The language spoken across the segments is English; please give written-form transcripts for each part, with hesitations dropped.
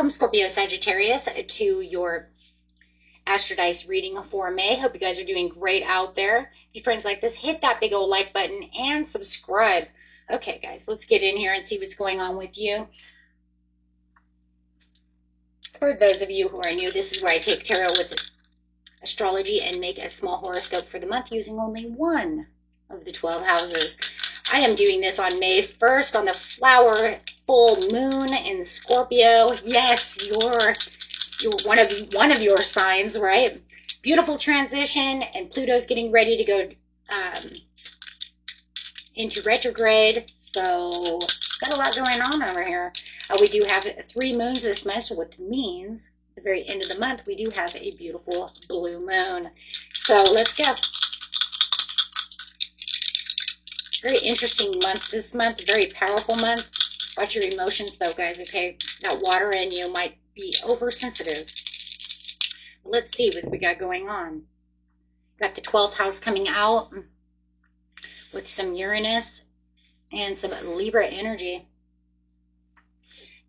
Welcome, Scorpio Sagittarius, to your Astrodice reading for May. Hope you guys are doing great out there. If you friends like this, hit that big old like button and subscribe. Okay, guys, let's get in here and see what's going on with you. For those of you who are new, this is where I take tarot with astrology and make a small horoscope for the month using only one of the 12 houses. I am doing this on May 1st on the flower full moon in Scorpio. Yes, you're one of your signs, right? Beautiful transition, and Pluto's getting ready to go into retrograde. So got a lot going on over here. We do have 3 moons this month, which means at the very end of the month we do have a beautiful blue moon. So let's go. Very interesting month this month, very powerful month. Watch your emotions though, guys, okay? That water in you might be oversensitive. Let's see what we got going on. Got the 12th house coming out with some Uranus and some Libra energy.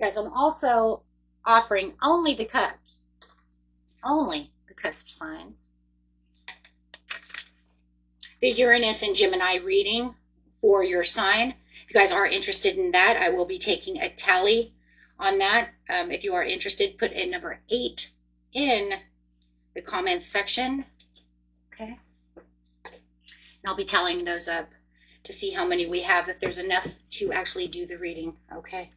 Guys, I'm also offering only the Cusp signs. The Uranus and Gemini reading for your sign. If you guys are interested in that, I will be taking a tally on that. If you are interested, put in number 8 in the comments section. Okay. And I'll be tallying those up to see how many we have, if there's enough to actually do the reading. Okay.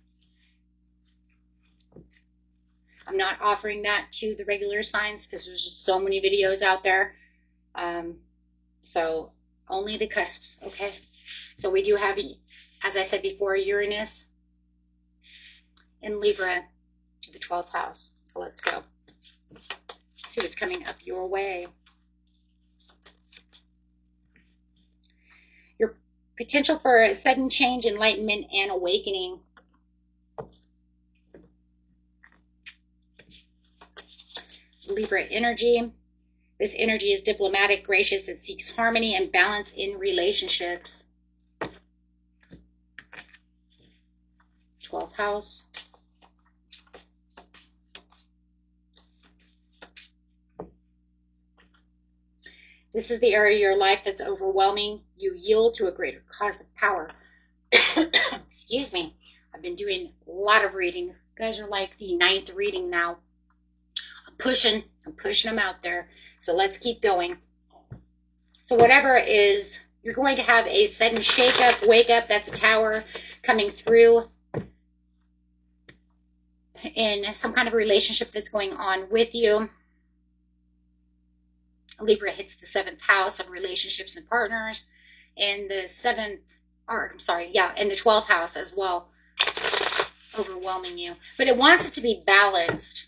I'm not offering that to the regular signs because there's just so many videos out there. So only the cusps, okay? So we do have, as I said before, Uranus in Libra to the 12th house. So let's go. See what's coming up your way. Your potential for a sudden change, enlightenment, and awakening. Libra energy. This energy is diplomatic, gracious. It seeks harmony and balance in relationships. 12th house. This is the area of your life that's overwhelming. You yield to a greater cause of power. Excuse me. I've been doing a lot of readings. You guys are like the 9th reading now. I'm pushing them out there. So let's keep going. So whatever is, you're going to have a sudden shake up, wake up. That's a tower coming through in some kind of relationship that's going on with you. Libra hits the 7th house of relationships and partners, and the 12th house as well, overwhelming you. But it wants it to be balanced.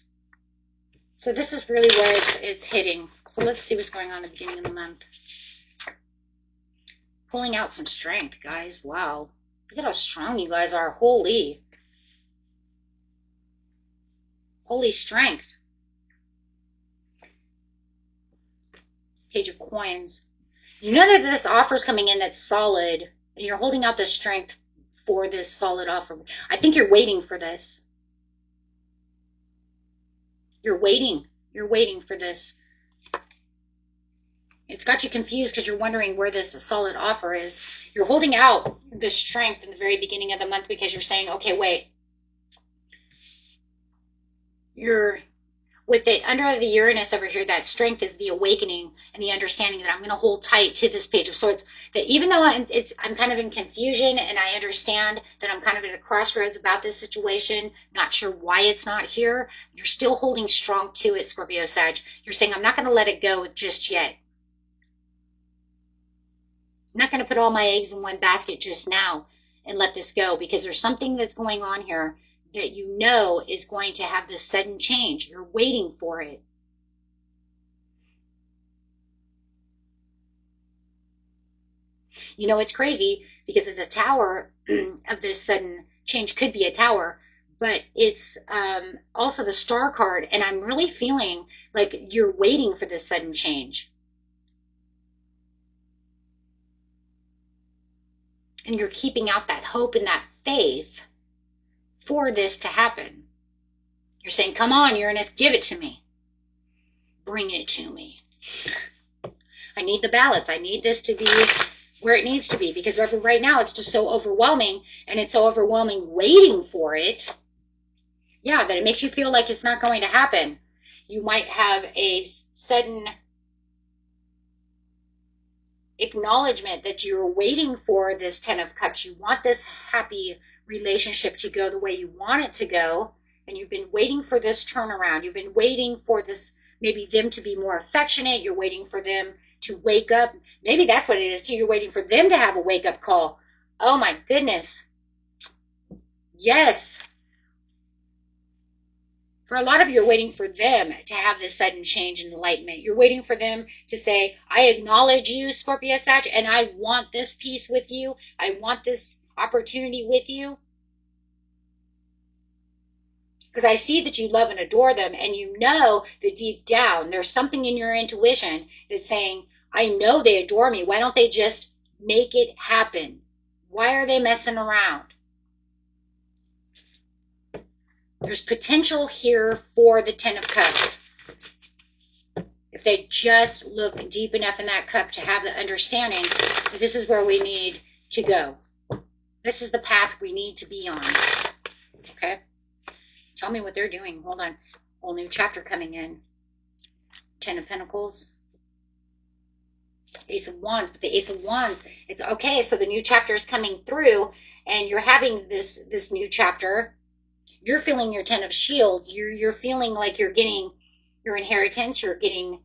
So this is really where it's hitting. So let's see what's going on at the beginning of the month. Pulling out some strength, guys. Wow. Look at how strong you guys are. Holy strength. Page of Coins. You know that this offer is coming in that's solid, and you're holding out the strength for this solid offer. I think you're waiting for this. You're waiting for this. It's got you confused because you're wondering where this solid offer is. You're holding out the strength in the very beginning of the month because you're saying, okay, wait. You're with it under the Uranus over here. That strength is the awakening and the understanding that I'm going to hold tight to this page of swords. That even though I'm kind of in confusion, and I understand that I'm kind of at a crossroads about this situation, not sure why it's not here, you're still holding strong to it, Scorpio Sag. You're saying, I'm not going to let it go just yet. I'm not going to put all my eggs in one basket just now and let this go, because there's something that's going on here that you know is going to have this sudden change. You're waiting for it. You know, it's crazy because it's a tower of this sudden change. Could be a tower, but it's also the star card. And I'm really feeling like you're waiting for this sudden change. And you're keeping out that hope and that faith for this to happen. You're saying, come on, Uranus, give it to me. Bring it to me. I need the balance. I need this to be where it needs to be, because right now it's just so overwhelming, and it's so overwhelming waiting for it. Yeah, that it makes you feel like it's not going to happen. You might have a sudden acknowledgement that you're waiting for this Ten of Cups. You want this happy relationship to go the way you want it to go, and you've been waiting for this turnaround. You've been waiting for this, maybe them to be more affectionate. You're waiting for them to wake up. Maybe that's what it is too. You're waiting for them to have a wake-up call. Oh my goodness. Yes. For a lot of you, you're waiting for them to have this sudden change and enlightenment. You're waiting for them to say, I acknowledge you, Scorpio, Sag, and I want this peace with you. I want this opportunity with you. Because I see that you love and adore them, and you know that deep down there's something in your intuition that's saying, I know they adore me. Why don't they just make it happen? Why are they messing around? There's potential here for the Ten of Cups. If they just look deep enough in that cup to have the understanding that this is where we need to go. This is the path we need to be on. Okay? Tell me what they're doing. Hold on. Whole new chapter coming in. Ten of Pentacles. Ace of Wands. But the Ace of Wands, it's okay. So the new chapter is coming through, and you're having this new chapter. You're feeling your Ten of Shields. You're feeling like you're getting your inheritance. You're getting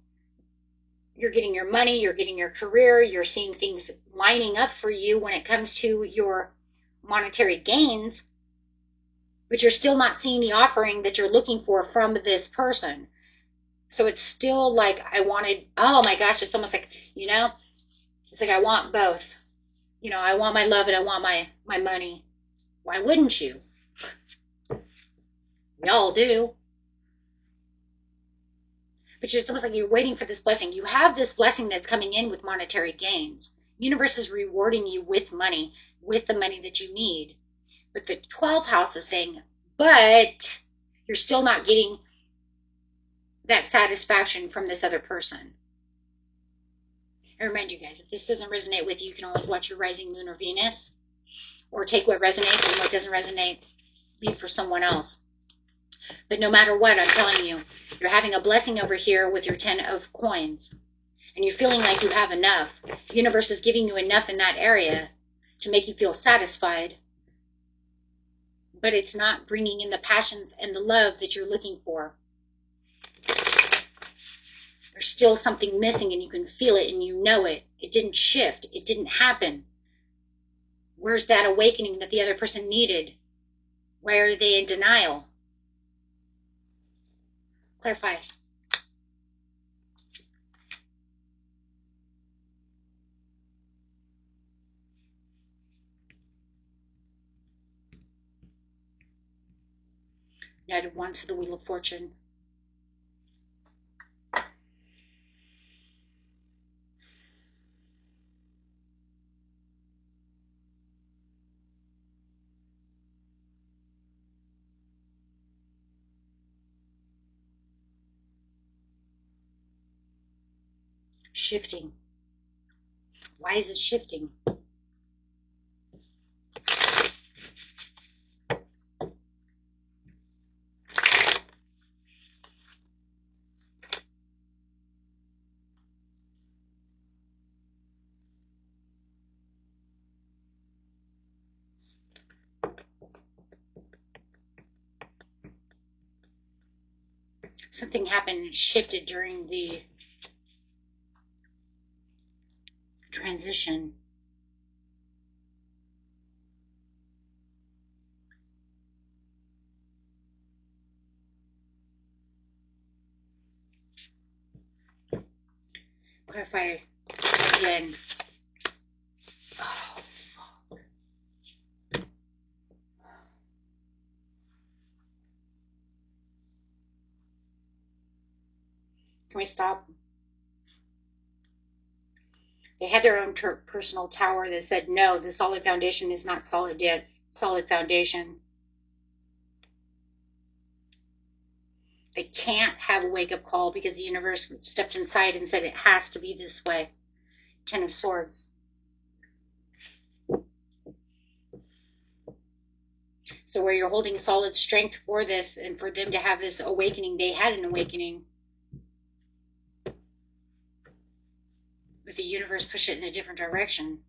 your money. You're getting your career. You're seeing things lining up for you when it comes to your monetary gains. But you're still not seeing the offering that you're looking for from this person. So it's still like, oh my gosh, it's almost like, it's like I want both. I want my love and I want my money. Why wouldn't you? We all do. But it's almost like you're waiting for this blessing. You have this blessing that's coming in with monetary gains. Universe is rewarding you with money, with the money that you need. But the 12th house is saying, but you're still not getting that satisfaction from this other person. I remind you guys, if this doesn't resonate with you, you can always watch your rising moon or Venus, or take what resonates, and what doesn't resonate, leave for someone else. But no matter what, I'm telling you, you're having a blessing over here with your 10 of coins, and you're feeling like you have enough. The universe is giving you enough in that area to make you feel satisfied, but it's not bringing in the passions and the love that you're looking for. There's still something missing, and you can feel it, and you know it. It didn't shift. It didn't happen. Where's that awakening that the other person needed? Why are they in denial? Clarify. Knight of Wands to the Wheel of Fortune. Shifting. Why is it shifting? Something happened and shifted during the transition. Clarify again. Oh, fuck. Can we stop? They had their own personal tower that said, no, the solid foundation is not solid yet. Solid foundation. They can't have a wake-up call because the universe stepped inside and said it has to be this way. Ten of Swords. So where you're holding solid strength for this and for them to have this awakening, they had an awakening. But the universe pushed it in a different direction.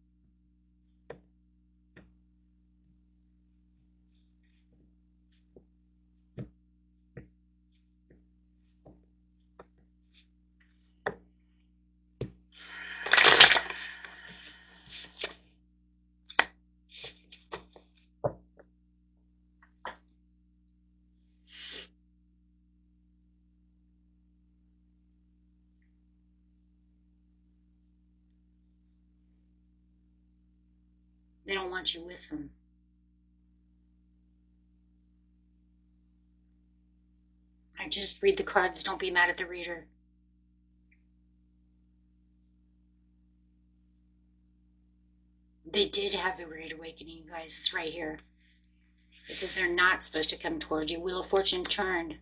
They don't want you with them. I just read the cards. Don't be mad at the reader. They did have the Great Awakening, you guys. It's right here. This is they're not supposed to come towards you. Wheel of Fortune turned.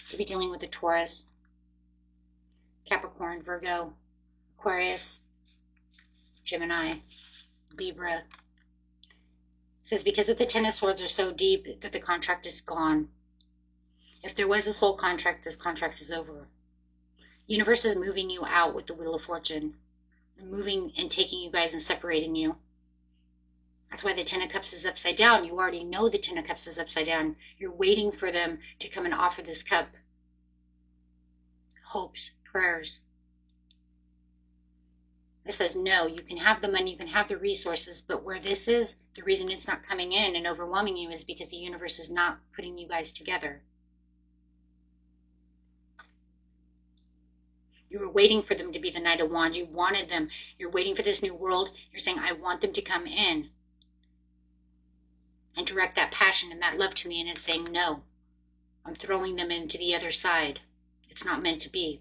You'll be dealing with the Taurus, Capricorn, Virgo, Aquarius, Gemini, Libra. It says because of the Ten of Swords are so deep that the contract is gone. If there was a soul contract, this contract is over. Universe is moving you out with the Wheel of Fortune. Moving and taking you guys and separating you. That's why the Ten of Cups is upside down. You already know the Ten of Cups is upside down. You're waiting for them to come and offer this cup. Hopes, prayers. It says, no, you can have the money, you can have the resources, but where this is, the reason it's not coming in and overwhelming you is because the universe is not putting you guys together. You were waiting for them to be the Knight of Wands. You wanted them. You're waiting for this new world. You're saying, I want them to come in and direct that passion and that love to me. And it's saying, no, I'm throwing them into the other side. It's not meant to be.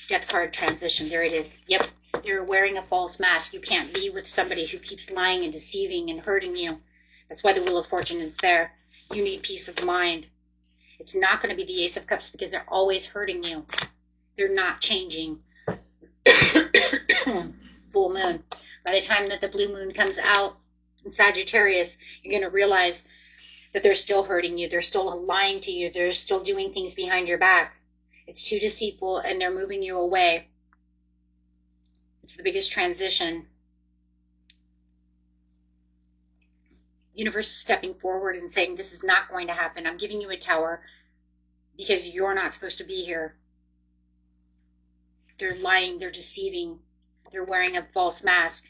Death card transition. There it is. Yep. You're wearing a false mask. You can't be with somebody who keeps lying and deceiving and hurting you. That's why the Wheel of Fortune is there. You need peace of mind. It's not going to be the Ace of Cups because they're always hurting you. They're not changing. Full moon. By the time that the blue moon comes out in Sagittarius, you're going to realize that they're still hurting you. They're still lying to you. They're still doing things behind your back. It's too deceitful and they're moving you away. It's the biggest transition. The universe is stepping forward and saying, this is not going to happen. I'm giving you a tower because you're not supposed to be here. They're lying, they're deceiving, they're wearing a false mask.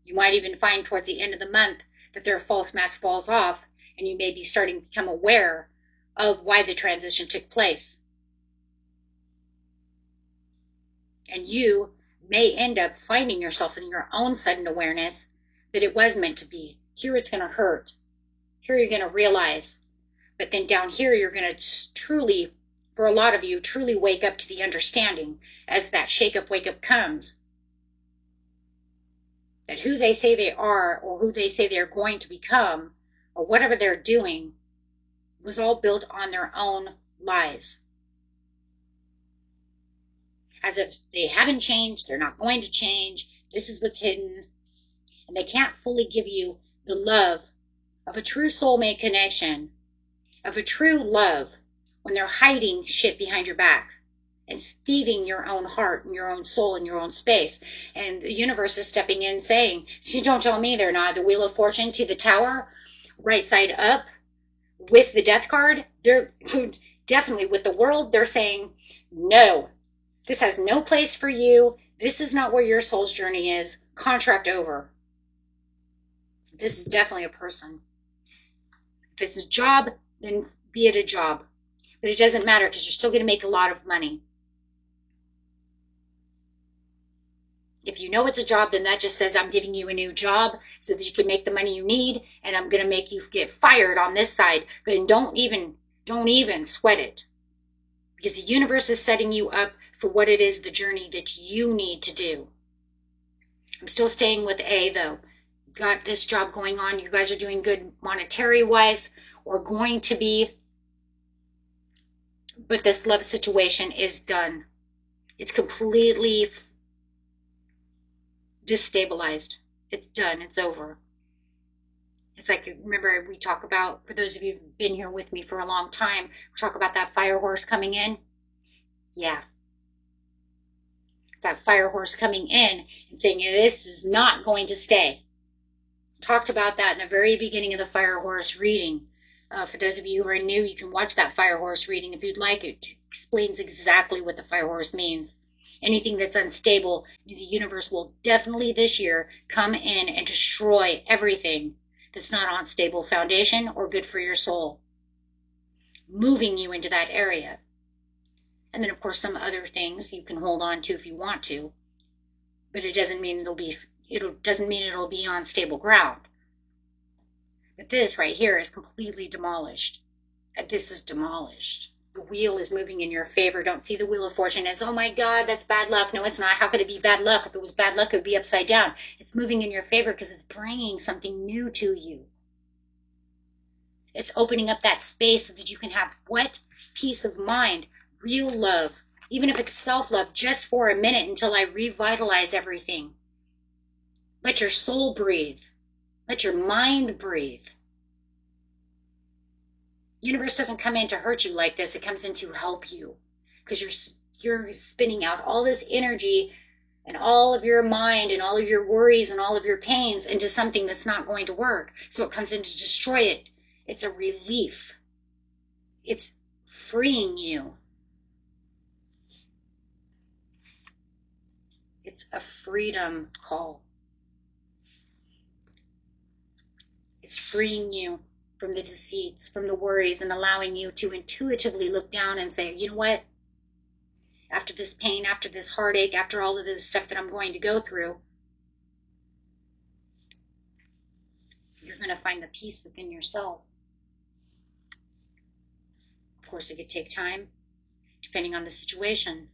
You might even find towards the end of the month that their false mask falls off and you may be starting to become aware of why the transition took place. And you may end up finding yourself in your own sudden awareness that it was meant to be. Here it's going to hurt. Here you're going to realize. But then down here you're going to truly, for a lot of you, truly wake up to the understanding as that shake-up, wake-up comes. That who they say they are or who they say they're going to become or whatever they're doing was all built on their own lies. As if they haven't changed, they're not going to change, this is what's hidden. And they can't fully give you the love of a true soulmate connection, of a true love, when they're hiding shit behind your back and thieving your own heart and your own soul and your own space. And the universe is stepping in saying, you don't tell me they're not. The Wheel of Fortune to the tower, right side up, with the death card, they're definitely with the world, they're saying, no. This has no place for you. This is not where your soul's journey is. Contract over. This is definitely a person. If it's a job, then be it a job. But it doesn't matter because you're still going to make a lot of money. If you know it's a job, then that just says I'm giving you a new job so that you can make the money you need, and I'm going to make you get fired on this side. But don't even sweat it, because the universe is setting you up for what it is, the journey that you need to do. I'm still staying with A, though. You've got this job going on. You guys are doing good monetary wise, or going to be. But this love situation is done. It's completely destabilized. It's done. It's over. It's like, remember, we talk about, for those of you who've been here with me for a long time, we talk about that fire horse coming in. Yeah. It's that fire horse coming in and saying, this is not going to stay. Talked about that in the very beginning of the fire horse reading. For those of you who are new, you can watch that fire horse reading if you'd like. It explains exactly what the fire horse means. Anything that's unstable, the universe will definitely this year come in and destroy everything that's not on stable foundation or good for your soul, moving you into that area. And then, of course, some other things you can hold on to if you want to, but it doesn't mean it'll be on stable ground. But this right here is completely demolished. This is demolished. The wheel is moving in your favor. Don't see the wheel of fortune as, oh my God, that's bad luck. No, it's not. How could it be bad luck? If it was bad luck, it would be upside down. It's moving in your favor because it's bringing something new to you. It's opening up that space so that you can have what? Peace of mind, real love, even if it's self-love, just for a minute until I revitalize everything. Let your soul breathe. Let your mind breathe. Universe doesn't come in to hurt you like this. It comes in to help you, because you're spinning out all this energy and all of your mind and all of your worries and all of your pains into something that's not going to work. So it comes in to destroy it. It's a relief. It's freeing you. It's a freedom call. It's freeing you from the deceits, from the worries, and allowing you to intuitively look down and say, you know what? After this pain, after this heartache, after all of this stuff that I'm going to go through, you're going to find the peace within yourself. Of course, it could take time, depending on the situation.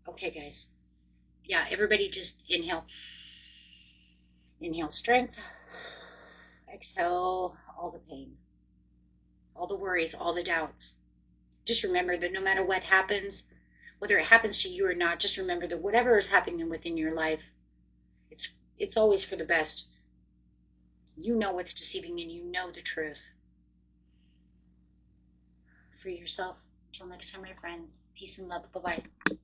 Okay, guys. Yeah, everybody just inhale. Inhale strength. Exhale all the pain, all the worries, all the doubts. Just remember that no matter what happens, whether it happens to you or not, just remember that whatever is happening within your life, it's always for the best. You know what's deceiving and you know the truth. Free yourself. Until next time, my friends. Peace and love. Bye-bye.